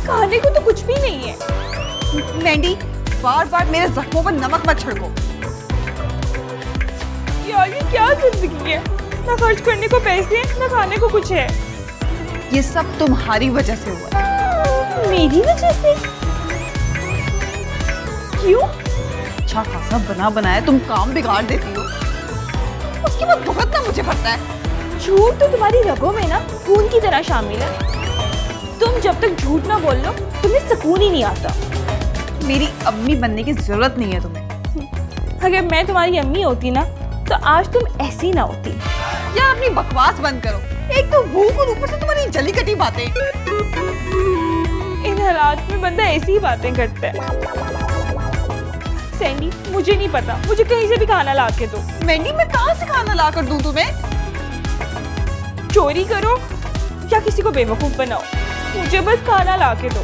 खाने को तो कुछ भी नहीं है। मैंडी, बार बार मेरे जख्मों पर नमक मत छिड़को। यार ये क्या जिंदगी है, ना खर्च करने को पैसे ना खाने को कुछ है। ये सब तुम्हारी वजह से हुआ है। मेरी वजह से? क्यों? अच्छा खासा बना बनाया तुम काम बिगाड़ देती हो, उसके बाद भुगतना मुझे पड़ता है। झूठ तो तुम्हारी रगों में ना खून की तरह शामिल है। तुम जब तक झूठ ना बोल लो तुम्हें सुकून ही नहीं आता। मेरी अम्मी बनने की जरूरत नहीं है तुम्हें। अगर मैं तुम्हारी अम्मी होती ना तो आज तुम ऐसी ना होती। या अपनी बकवास बंद करो। एक तो भूख और ऊपर से तुम्हारी जली कटी बातें। इन हालात में बंदा ऐसी ही बातें करता है। सैंडी, मुझे नहीं पता, मुझे कहीं से भी खाना ला के दो। मैंडी, मैं कहाँ से खाना ला कर दूं तुम्हें? चोरी करो या किसी को बेवकूफ बनाओ, मुझे बस खाना ला के दो।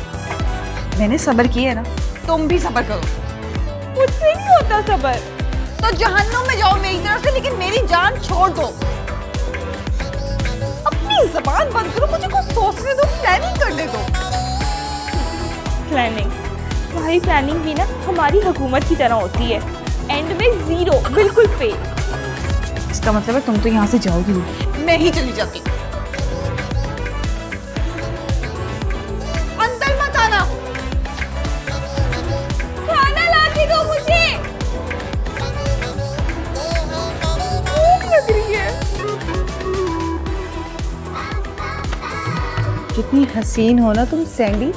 मैंने सब्र किया है ना, तुम भी सब्र करो। मुझसे नहीं होता सब्र। तो जहन्नुम में जाओ मेरी तरफ से, लेकिन मेरी जान छोड़ दो। अपनी जबान बंद करो, मुझे कुछ सोचने दो, प्लानिंग करने दो। प्लानिंग? तुम्हारी प्लानिंग भी ना हमारी हुकूमत की तरह होती है, एंड में जीरो, बिल्कुल फेल। इसका मतलब है तुम तो यहाँ से जाओगी। मैं ही चली जाती। अंदर मत आना। खाना ला के दो मुझे, भूख लग रही है। कितनी हसीन हो ना तुम सैंडी।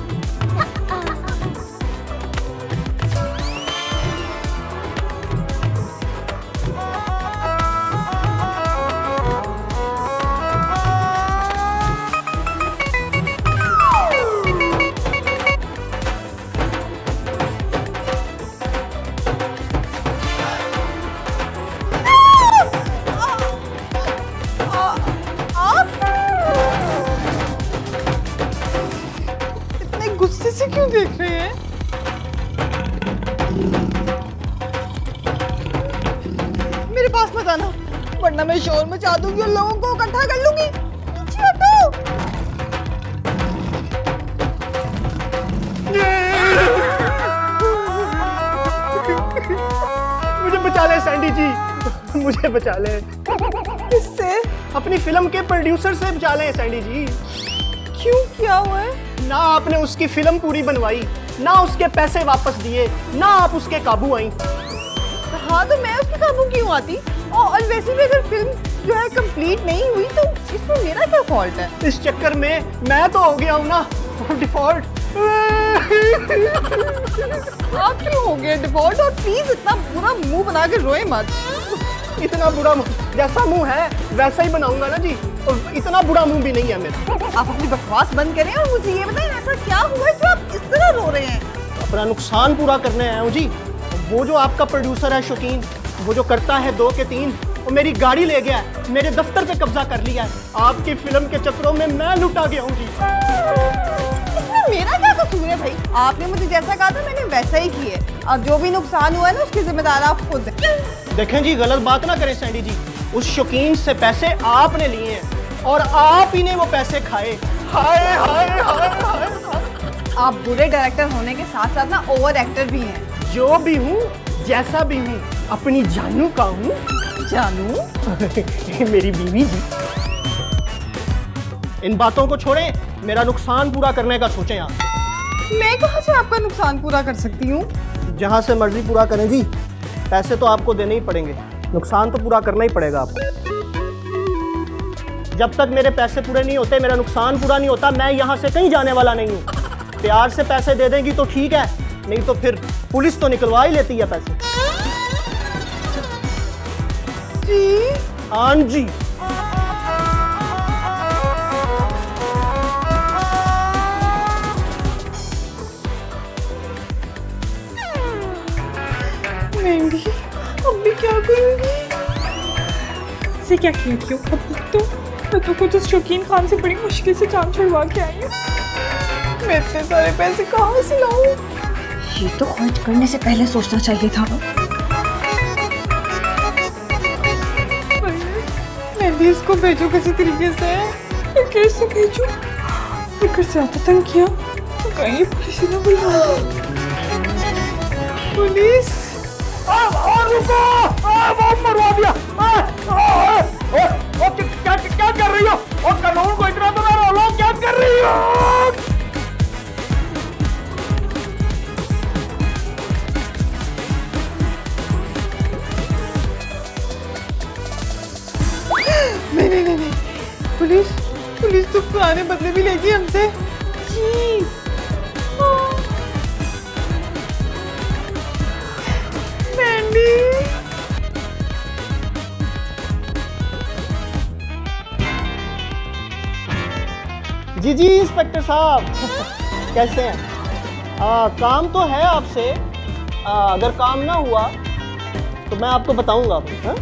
गुस्से से क्यों देख रहे हैं? मेरे पास मत आना, वरना मैं शोर मचा दूंगी और लोगों को इकट्ठा कर लूंगी। पीछे हटो। मुझे बचा ले सैंडी जी, मुझे बचा ले। किससे? अपनी फिल्म के प्रोड्यूसर से बचा ले सैंडी जी। क्यों, क्या हुआ है? ना आपने उसकी फिल्म पूरी बनवाई, ना उसके पैसे वापस दिए, ना आप उसके काबू आई। हाँ तो मैं उसके काबू क्यों आती? और वैसे भी अगर फिल्म जो है कंप्लीट नहीं हुई तो इसमें मेरा क्या फॉल्ट है? इस चक्कर में मैं तो हो गया हूँ ना डिफॉल्ट। आप क्यों हो गए डिफॉल्ट? और प्लीज इतना बुरा मुंह बना के रोए मत। इतना बुरा जैसा मुंह है वैसा ही बनाऊंगा ना जी, और इतना बुरा मुंह भी नहीं है मेरा। आप अपनी बकवास बंद करें और मुझे ये बताएं ऐसा क्या हुआ जो आप इस तरह रो रहे हैं? अपना नुकसान पूरा करने आया हूँ जी। वो जो आपका प्रोड्यूसर है शौकीन, वो जो करता है 2 के 3, वो मेरी गाड़ी ले गया है, मेरे दफ्तर पे कब्जा कर लिया है। आपकी फिल्म के चक्करों में मैं लुटा गया हूँ जी। इसमें मेरा क्या कसूर है भाई? आपने मुझे जैसा कहा था मैंने वैसा ही किया। अब जो भी नुकसान हुआ है ना उसकी जिम्मेदार आप खुद हैं। देखें जी, गलत बात ना करें सैंडी जी। उस शौकीन से पैसे आपने लिए हैं और आप ही ने वो पैसे खाए। हाय हाय हाय हाय। आप बुरे डायरेक्टर होने के साथ साथ ना ओवर एक्टर भी हैं। जो भी हूँ, जैसा भी हूँ, अपनी जानू का हूँ। जानू? मेरी बीवी जी। इन बातों को छोड़ें, मेरा नुकसान पूरा करने का सोचें आप। मैं कहाँ से आपका नुकसान पूरा कर सकती हूँ? जहाँ से मर्जी पूरा करें जी, पैसे तो आपको देने ही पड़ेंगे, नुकसान तो पूरा करना ही पड़ेगा आपको। जब तक मेरे पैसे पूरे नहीं होते, मेरा नुकसान पूरा नहीं होता, मैं यहाँ से कहीं जाने वाला नहीं हूँ। प्यार से पैसे दे देंगी तो ठीक है, नहीं तो फिर पुलिस तो निकलवा ही लेती है पैसे। जी? हाँ जी। मैंडी, अब मैं क्या करूँगी? से क्या कहती हो? अब तो खुद उस शौकीन खान से बड़ी मुश्किल से जान छुड़वा के आई हूँ। मैं इतने सारे पैसे कहाँ से लाऊं? ये तो खर्च करने से पहले सोचना चाहिए था ना। मैं भी इसको भेजूं किसी तरीके से। मैं कैसे भेजूं? अगर ज्यादा तंग किया कहीं पुलिस ना बुला ले। पुलिस रुको, बहुत मरवा दिया। क्या कर रही हो? और कानून को इतना तो ना रोलो, क्या कर रही हो? नहीं, पुलिस पुलिस तो पुराने बदले भी लेगी हमसे। जी मैंडी जी इंस्पेक्टर साहब कैसे हैं? काम तो है आपसे। अगर काम ना हुआ तो मैं आपको बताऊंगा। हाँ?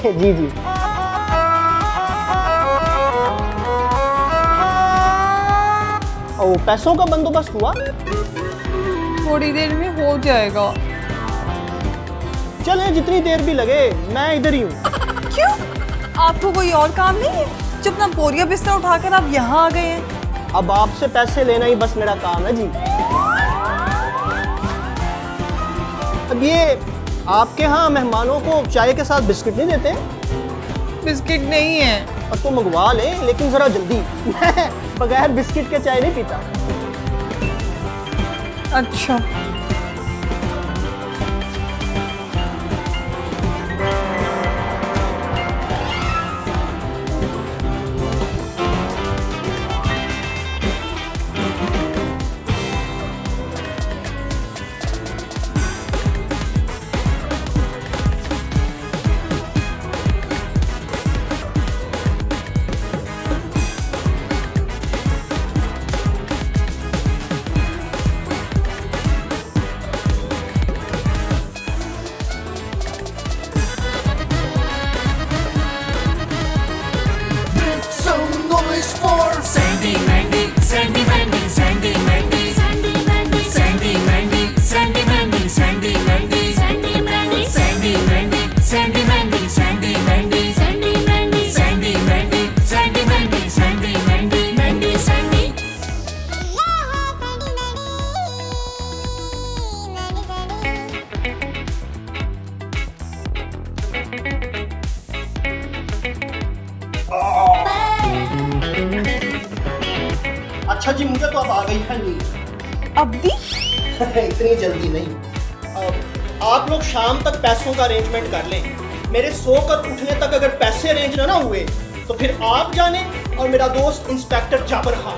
जी ओ, पैसों का बंदोबस्त हुआ? थोड़ी देर में हो जाएगा। चले जितनी देर भी लगे, मैं इधर ही हूँ। क्यों? आपको कोई और काम नहीं है? जब अपना बोरिया बिस्तर उठाकर आप यहाँ आ गए हैं। अब आपसे पैसे लेना ही बस मेरा काम है जी। अब ये आपके यहाँ मेहमानों को चाय के साथ बिस्किट नहीं देते? बिस्किट नहीं है। अब तो मंगवा लें, लेकिन जरा जल्दी। मैं बगैर बिस्किट के चाय नहीं पीता। अच्छा Some noise for Sandy Mandy, Sandy Mandy, Sandy Mandy, Sandy Mandy, Sandy Mandy, Sandy Mandy, Sandy Mandy, Sandy Mandy, Sandy Mandy, Sandy Mandy, Sandy Mandy, Sandy Mandy, Sandy Mandy, Sandy Mandy, Sandy Mandy, Mandy Sandy. अच्छा जी, मुझे तो अब आ गई है नींद। अब भी? इतनी जल्दी नहीं। आप लोग शाम तक पैसों का अरेंजमेंट कर लें। मेरे सोकर उठने तक अगर पैसे अरेंज ना हुए तो फिर आप जाने और मेरा दोस्त इंस्पेक्टर जाबर खान।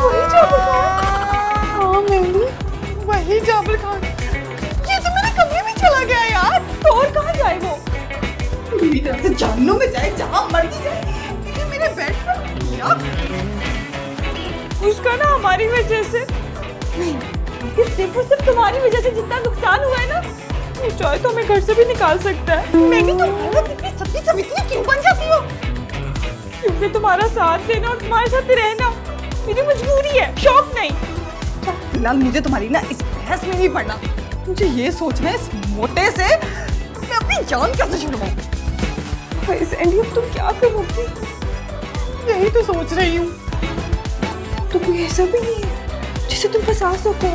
वही जाबिर खान। हाँ मैंडी, वही जाबिर खान। ये तो मेरे कमरे में चला गया यार। तो और कहाँ जाए वो? मेरी तरफ से जानू में जाए, जहाँ मर्जी जाए, लेकिन मेरे बेड पर क्या? उसका ना हमारी वजह से नहीं, सिर्फ और सिर्फ तुम्हारी वजह से जितना नुकसान हुआ है ना, वो चाहे तो हमें घर से भी निकाल सकता है। मैंने तो इतनी सब्जी समिति क्यों बन जाती हो? क्योंकि तुम्हारा साथ देना और तुम्हारे साथ रहना मेरी मजबूरी है, शौक नहीं। फिलहाल मुझे तुम्हारी ना इस बहस में नहीं पड़ना। मुझे ये सोचना है इस मोटे से मैं अपनी जान कैसे छुड़वाऊं। सैंडी, अब तुम क्या करोगी? यही तो सोच रही हूँ। तो कोई ऐसा भी नहीं है जिसे तुम फंसा सको?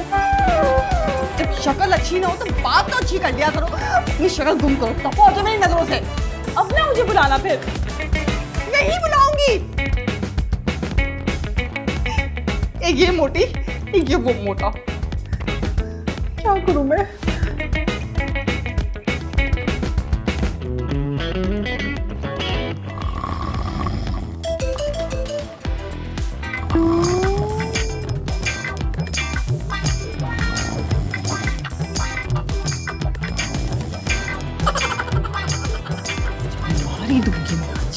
जब शक्ल अच्छी ना हो तो बात तो अच्छी कर लिया करो। अपनी शक्ल गुम करो, तब पहुंचो मेरी नजरों से। अब ना मुझे बुलाना फिर। नहीं बुलाऊंगी। एक ये मोटी, एक ये वो मोटा। क्या करूं मैं? मारी दूंगी मैं आज।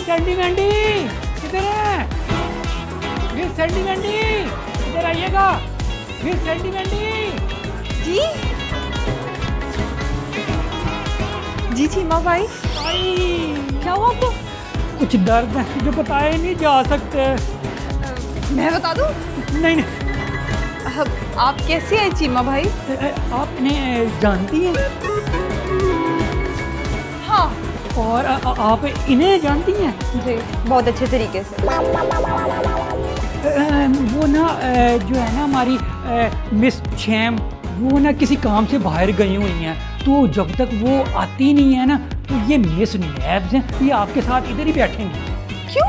सैंडी मैंडी किधर है? मिस सैंडी मैंडी इधर आइएगा। Miss Sandy Mandy. जी जी चीमा भाई, आई क्या हुआ आपको? कुछ दर्द है जो बताए नहीं जा सकते। मैं बता दूं? नहीं नहीं, आप कैसे हैं चीमा भाई? आपने जानती हैं हाँ और आप इन्हें जानती हैं? जी, बहुत अच्छे तरीके से। वो ना जो है ना हमारी मिस छैम, वो ना किसी काम से बाहर गई हुई हैं, तो जब तक वो आती नहीं है ना तो ये मिस नैब्स हैं, ये आपके साथ इधर ही बैठेंगे। क्यों?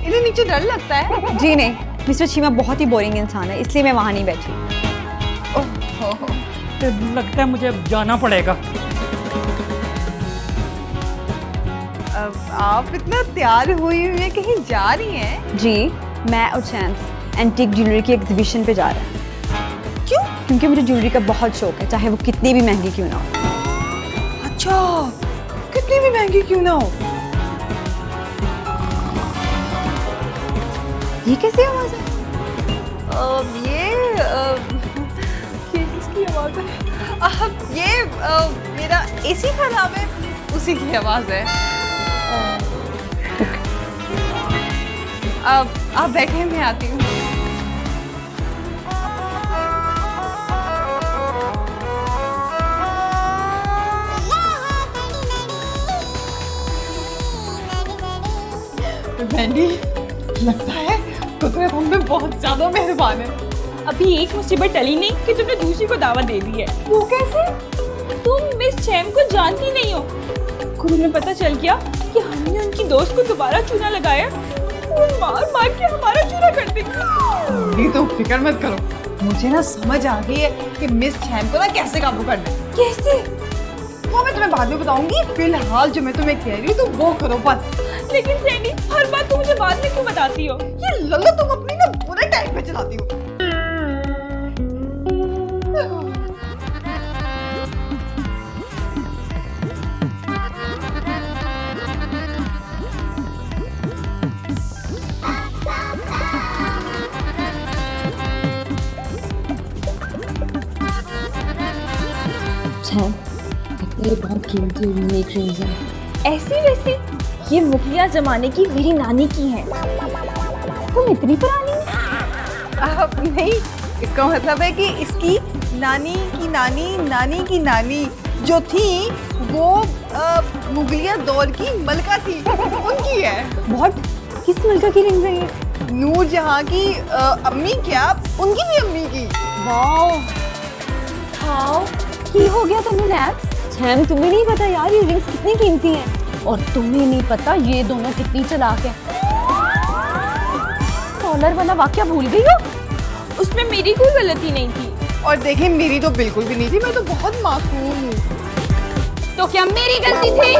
इन्हें नीचे डर लगता है? जी नहीं, मिस्टर चीमा बहुत ही बोरिंग इंसान है, इसलिए मैं वहाँ नहीं बैठी। लगता है मुझे अब जाना पड़ेगा। अब आप इतना तैयार हुई हुई है, कहीं जा रही हैं? जी, मैं और चैम्प एंटीक ज्वेलरी की एग्जीबिशन पे जा रहे हैं। क्यों? क्योंकि मुझे ज्वेलरी का बहुत शौक है, चाहे वो कितनी भी महंगी क्यों ना हो। अच्छा, कितनी भी महंगी क्यों ना हो। ये कैसी आवाज़ है? ये किसकी आवाज़ है? ये मेरा एसी खराब है, उसी की आवाज़ है। आप बैठे, मैं आती हूँ। मैंडी, लगता है कुदरत हम पे बहुत ज्यादा मेहरबान है। अभी एक मुसीबत टली नहीं कि तुमने दूसरी को दावत दे दी है। वो कैसे? तुम मिस चैम को जानती नहीं हो। खुद में पता चल गया कि हमने उनकी दोस्त को दोबारा चूना लगाया, वो मार मार के हमारा चूना कर देगी। तो फिक्र मत करो, मुझे ना समझ आ गई है कि मिस चैम को ना कैसे काबू करना है। कैसे? वो मैं तुम्हें बाद में बताऊंगी, फिलहाल जो मैं तुम्हें कह रही हूँ तो वो करो बस। लेकिन सैंडी, हर बात तुम मुझे बाद में क्यों बताती हो? ये लल्ला तुम अपनी ना पूरे टाइम पे चलाती हो। ये बहुत कीमती और यूनिक रिंग्स हैं। ऐसी वैसी ये मुगलिया जमाने की मेरी नानी की है। तुम इतनी पुरानी? नहीं, इसका मतलब है कि इसकी नानी की नानी नानी की नानी जो थी वो मुगलिया दौर की मलका थी, उनकी है। बहुत किस मलका की रिंग्स है ये? नूर जहाँ की अम्मी, क्या उनकी भी अम्मी की। वाओ, हाँ, की हो गया तुम्हें नैब्स? छैम, तुम्हें नहीं पता यार ये रिंग्स कितनी कीमती हैं। और तुम्हें नहीं पता ये दोनों कितनी चालाक है। कॉलर वाला वाक्या भूल गई हो? उसमें मेरी कोई गलती नहीं थी। और देखिए, मेरी तो बिल्कुल भी नहीं थी, मैं तो बहुत मासूम हूँ। तो क्या मेरी गलती थी?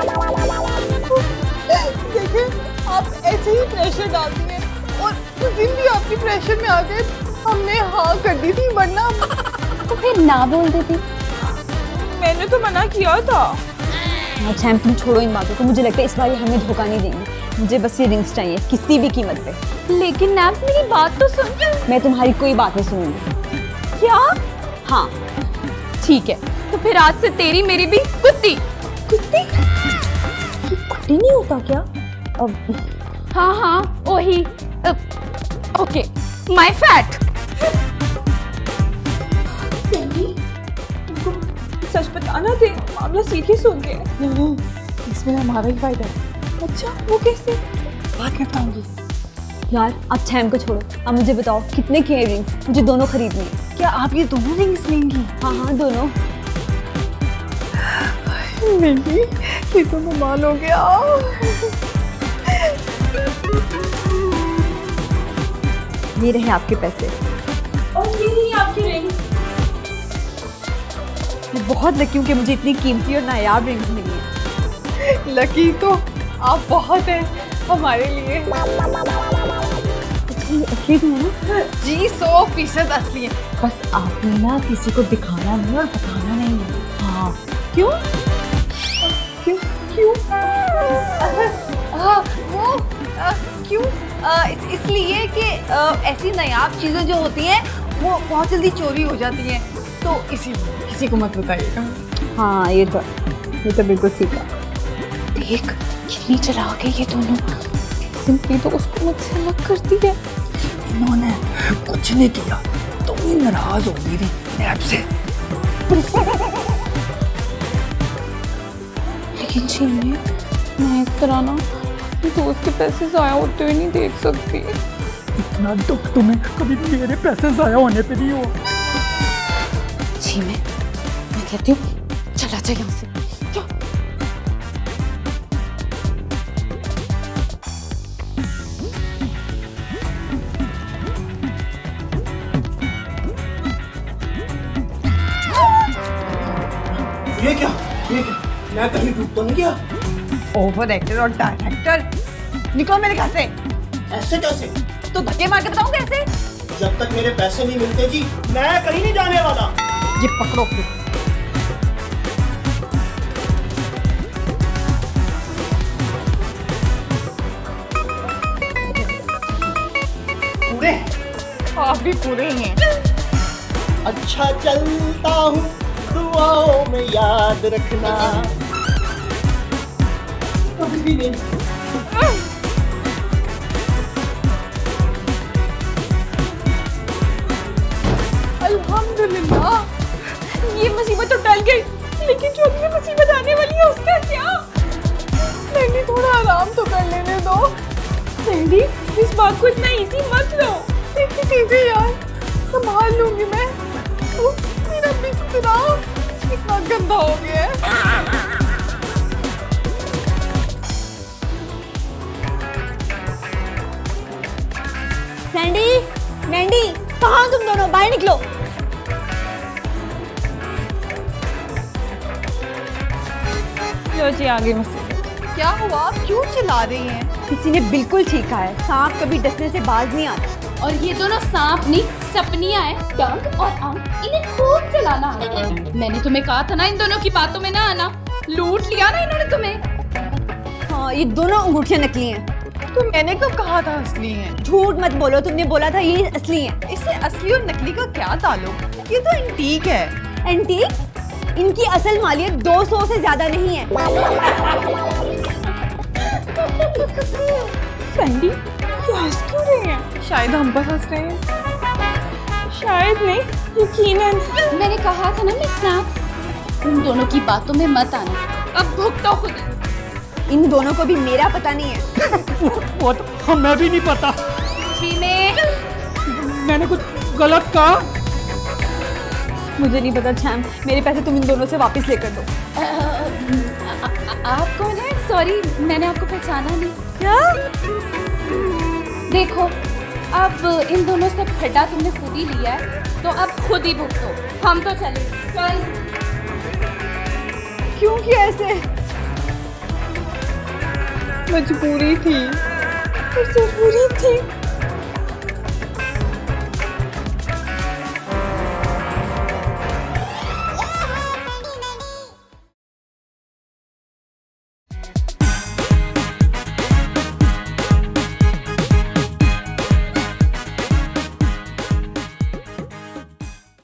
देखिए, आप ऐसे ही प्रेशर डालती हैं, और उस दिन भी आपकी प्रेशर में आके हमने हाँ कर दी थी, वरना तो फिर ना बोल देती। मैंने तो मना किया था। छैम, तुम छोड़ो इन बातों को, मुझे लगता है इस बार ये हमें धोखा नहीं देंगे। मुझे बस ये रिंग्स चाहिए किसी भी कीमत पे। लेकिन नैब्स, मेरी बात तो सुन। मैं तुम्हारी कोई बात नहीं सुनूंगी। क्या? हाँ, ठीक है, तो फिर आज से तेरी मेरी भी कुत्ती। कुत्ती? कुत्ती नहीं होता क्या? हाँ हाँ, वही। Okay, my fat. सच बताना थे, मामला सीरियस हो गया। इसमें हमारा ही फायदा है। अच्छा, वो कैसे? बात में बताऊंगी। यार अब छैम को छोड़ो, अब मुझे बताओ कितने की है रिंग्स? मुझे दोनों खरीदनी है। क्या आप ये दोनों रिंग्स लेंगी? हाँ हाँ, दोनों। नहीं, ये तो कमाल हो गया। ये रहे आपके पैसे। और ये ही आपकी रिंग। मैं बहुत लकी हूँ कि मुझे इतनी कीमती और नायाब रिंग्स मिली हैं। लकी तो आप बहुत हैं हमारे लिए। असली तो है ना? जी 100% असली है। बस आपने ना किसी को दिखाना नहीं और बताना नहीं है। हाँ, क्यों? क्यों? क्यों? वो क्यों? इसलिए कि ऐसी नायाब चीज़ें जो होती हैं वो बहुत जल्दी चोरी हो जाती हैं, तो इसीलिए किसी को मत बताइएगा। हाँ ये तो बिल्कुल ठीक है। देख कितनी चला गए ये दोनों। सिंपली तो उसको मुझसे अलग करती है। इन्होंने कुछ नहीं किया, तुम ही नाराज हो मेरी नैब से। लेकिन चीनी मैं इस तरह ना दोस्त के पैसे ज़ाया होते हुए नहीं देख सकती। इतना दुख तुम्हें कभी मेरे पैसे ज़ाया होने पे नहीं हुआ। जी मैं कहती हूँ चला जा यहाँ से। ये क्या? मैं कहीं डूब तो नहीं गया? ओवर एक्टर और डायरेक्टर, निकलो मेरे घर से। ऐसे कैसे? तो धक्के मार के बताऊँ कैसे? जब तक मेरे पैसे नहीं मिलते जी, मैं कहीं नहीं जाने वाला। ये पकड़ो फिर। पूरे? आप भी पूरे ही हैं। अच्छा चलता हूँ, दुआओं में याद रखना। कभी भी नहीं। अल्हम्दुलिल्लाह, ये मुसीबत तो टल गई, लेकिन जो अगली मुसीबत आने वाली है उसका क्या? मैंने थोड़ा आराम तो कर लेने दो। सैंडी, इस बात को इतना इजी मत लो। देखी चीजें यार, संभाल लूंगी मैं। मेरा बिस्तर इतना गंदा हो गया है। सैंडी, मैंडी, कहाँ तुम दोनों? बाहर निकलो। लो जी आगे मुझसे। क्या हुआ? क्यों चिल्ला रही हैं? किसी ने बिल्कुल ठीक कहा है, सांप कभी डसने से बाज नहीं आता। और ये दोनों सांप नहीं सपनियां हैं। डंक और अंक इन्हें खूब चलाना आता है। मैंने तुम्हें कहा था ना इन दोनों की बातों में ना आना। लूट लिया ना इन्होंने तुम्हें। हाँ ये दोनों अंगूठियां नकली हैं। तो मैंने कब कहा था असली हैं? झूठ मत बोलो, तुमने बोला था ये असली हैं। इससे असली और नकली का क्या ताल्लुक? ये तो एंटीक है। एंटीक? इनकी असल मालियत 200 से ज्यादा नहीं है। सैंडी तू हंस क्यों रही है? शायद हम पर हंस रहे हैं। शायद नहीं, यकीनन। मैंने कहा था ना मिस स्नैप्स, इन दोनों की बातों में मत आना। अब भुगतो खुद। इन दोनों को भी मेरा पता नहीं है। वो तो हमें भी नहीं पता। जी में मैंने कुछ गलत कहा? मुझे नहीं पता छैम, मेरे पैसे तुम इन दोनों से वापस लेकर दो। आप कौन है? सॉरी मैंने आपको पहचाना नहीं। क्या? देखो अब इन दोनों से फटा तुमने खुद ही लिया है, तो अब खुद ही भुगतो। हम तो चले। चल। क्यों किया ऐसे? मजबूरी थी, जरूरी थी।